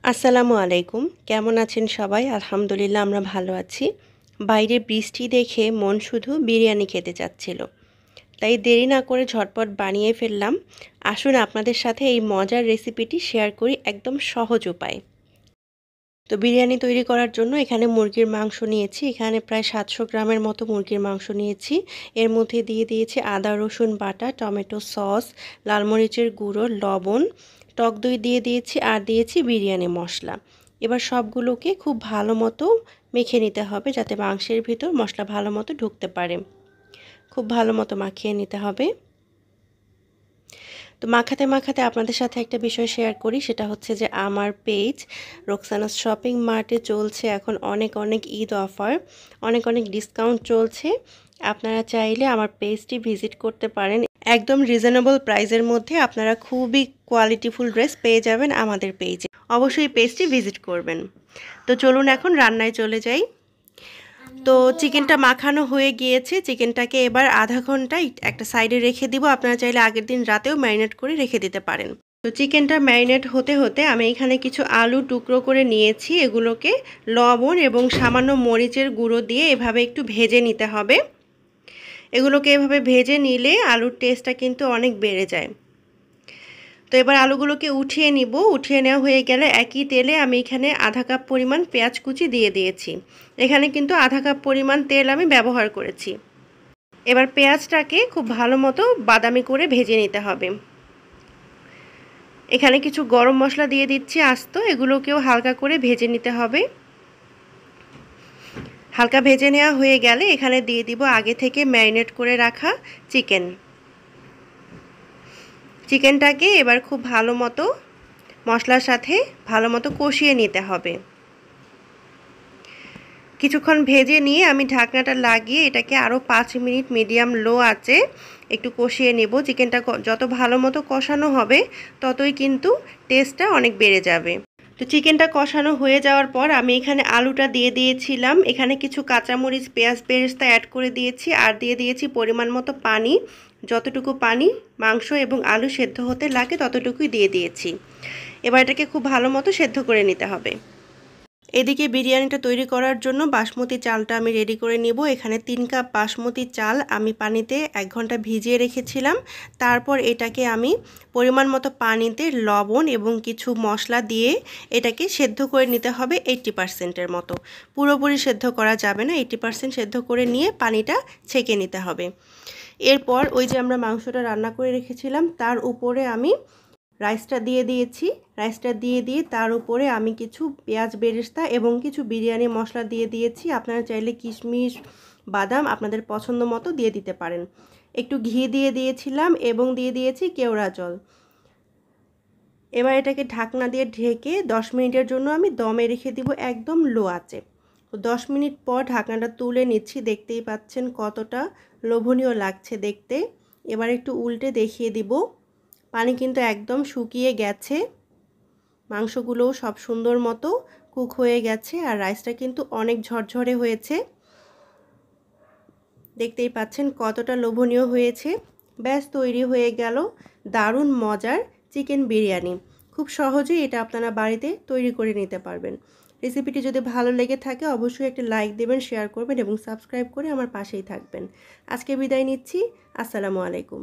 আসসালামু আলাইকুম। কেমন আছেন সবাই? আলহামদুলিল্লাহ আমরা ভালো আছি। বাইরে বৃষ্টি দেখে মন শুধু বিরিয়ানি খেতে চাচ্ছিল। তাই দেরি না করে ঝটপট বানিয়ে ফেললাম। আসুন আপনাদের সাথে এই মজার রেসিপিটি শেয়ার করি একদম সহজ উপায়ে। তো বিরিয়ানি তৈরি করার জন্য এখানে মুরগির মাংস নিয়েছি। এখানে প্রায় ৭০০ গ্রামের মতো মুরগির মাংস নিয়েছি। এর মধ্যে দিয়ে দিয়েছি আদা রসুন বাটা, টমেটো সস, লাল মরিচের গুঁড়ো, লবণ, টক দই দিয়ে দিয়েছি আর দিয়েছি বিরিয়ানি মশলা। এবার সবগুলোকে খুব ভালো মতো মেখে নিতে হবে যাতে মাংসের ভিতর মশলা ভালো মতো ঢুকতে পারে। খুব ভালো মতো মাখিয়ে নিতে হবে। তো মাখাতে মাখাতে আপনাদের সাথে একটা বিষয় শেয়ার করি, সেটা হচ্ছে যে আমার পেজ রোকসানাস শপিং মার্টে চলছে এখন অনেক ঈদ অফার, অনেক ডিসকাউন্ট চলছে। আপনারা চাইলে আমার পেজটি ভিজিট করতে পারেন। একদম রিজনেবল প্রাইসের মধ্যে আপনারা খুবই কোয়ালিটিফুল ড্রেস পেয়ে যাবেন আমাদের পেজে। অবশ্যই পেজটি ভিজিট করবেন। তো চলুন এখন রান্নায় চলে যাই। তো চিকেনটা মাখানো হয়ে গিয়েছে। চিকেনটাকে এবার আধা ঘন্টা একটা সাইডে রেখে দিব। আপনারা চাইলে আগের দিন রাতেও ম্যারিনেট করে রেখে দিতে পারেন। তো চিকেনটা ম্যারিনেট হতে হতে আমি এখানে কিছু আলু টুকরো করে নিয়েছি। এগুলোকে লবণ এবং সামান্য মরিচের গুঁড়ো দিয়ে এভাবে একটু ভেজে নিতে হবে। এগুলোকে এভাবে ভেজে নিলে আলুর টেস্টটা কিন্তু অনেক বেড়ে যায়। তো এবার আলুগুলোকে উঠিয়ে নিব। উঠিয়ে নেওয়া হয়ে গেলে একই তেলে আমি এখানে আধা কাপ পরিমাণ পেঁয়াজ কুচি দিয়ে দিয়েছি। এখানে কিন্তু আধা কাপ পরিমাণ তেল আমি ব্যবহার করেছি। এবার পেঁয়াজটাকে খুব ভালো মতো বাদামি করে ভেজে নিতে হবে। এখানে কিছু গরম মশলা দিয়ে দিচ্ছি আস্ত, এগুলোকেও হালকা করে ভেজে নিতে হবে। হালকা ভেজে নেওয়া হয়ে গেলে এখানে দিয়ে দিব আগে থেকে ম্যারিনেট করে রাখা চিকেনটাকে এবার খুব ভালো মতো মশলার সাথে ভালো মতো কষিয়ে নিতে হবে। কিছুক্ষণ ভেজে নিয়ে আমি ঢাকনাটা লাগিয়ে এটাকে আরও 5 মিনিট মিডিয়াম লো আঁচে একটু কষিয়ে নেব। চিকেনটা যত ভালো মতো কষানো হবে ততই কিন্তু টেস্টটা অনেক বেড়ে যাবে। তো চিকেনটা কষানো হয়ে যাওয়ার পর আমি এখানে আলুটা দিয়ে দিয়েছিলাম। এখানে কিছু কাঁচামরিচ পেঁয়াজ বেরেস্তা অ্যাড করে দিয়েছি আর দিয়ে দিয়েছি পরিমাণ মতো পানি। যতটুকু পানি মাংস এবং আলু সেদ্ধ হতে লাগে ততটুকুই দিয়ে দিয়েছি। এবার এটাকে খুব ভালো মতো সেদ্ধ করে নিতে হবে। এদিকে বিরিয়ানিটা তৈরি করার জন্য বাসমতি চালটা আমি রেডি করে নিব। এখানে 3 কাপ বাসমতি চাল আমি পানিতে 1 ঘন্টা ভিজিয়ে রেখেছিলাম। তারপর এটাকে আমি পরিমাণ মতো পানিতে লবণ এবং কিছু মশলা দিয়ে এটাকে সেদ্ধ করে নিতে হবে 80%-এর মতো। পুরোপুরি সেদ্ধ করা যাবে না, 80% সেদ্ধ করে নিয়ে পানিটা ছেঁকে নিতে হবে। এরপর ওই যে আমরা মাংসটা রান্না করে রেখেছিলাম তার উপরে আমি রাইসটা দিয়ে দিয়েছি। রাইসটা দিয়ে তার উপরে আমি কিছু পেঁয়াজ বেরেস্তা এবং কিছু বিরিয়ানি মশলা দিয়ে দিয়েছি। আপনারা চাইলে কিশমিশ বাদাম আপনাদের পছন্দ মতো দিয়ে দিতে পারেন। একটু ঘি দিয়ে দিয়েছিলাম এবং দিয়ে দিয়েছি কেওড়া জল। এবার এটাকে ঢাকনা দিয়ে ঢেকে 10 মিনিটের জন্য আমি দমে রেখে দিব একদম লো আঁচে। 10 মিনিট পর ঢাকনাটা তুলে নিচ্ছি। দেখতেই পাচ্ছেন কতটা লোভনীয় লাগছে দেখতে। এবার একটু উল্টে দেখিয়ে দিব। পানি কিন্তু একদম শুকিয়ে গেছে, মাংসগুলোও সব সুন্দর মতো কুক হয়ে গেছে আর রাইসটা কিন্তু অনেক ঝরঝরে হয়েছে। দেখতেই পাচ্ছেন কতটা লোভনীয় হয়েছে। ব্যাস তৈরি হয়ে গেল দারুণ মজার চিকেন বিরিয়ানি। খুব সহজেই এটা আপনারা বাড়িতে তৈরি করে নিতে পারবেন। রেসিপিটি যদি ভালো লেগে থাকে অবশ্যই একটা লাইক দেবেন, শেয়ার করবেন এবং সাবস্ক্রাইব করে আমার পাশেই থাকবেন। আজকে বিদায় নিচ্ছি। আসসালামু আলাইকুম।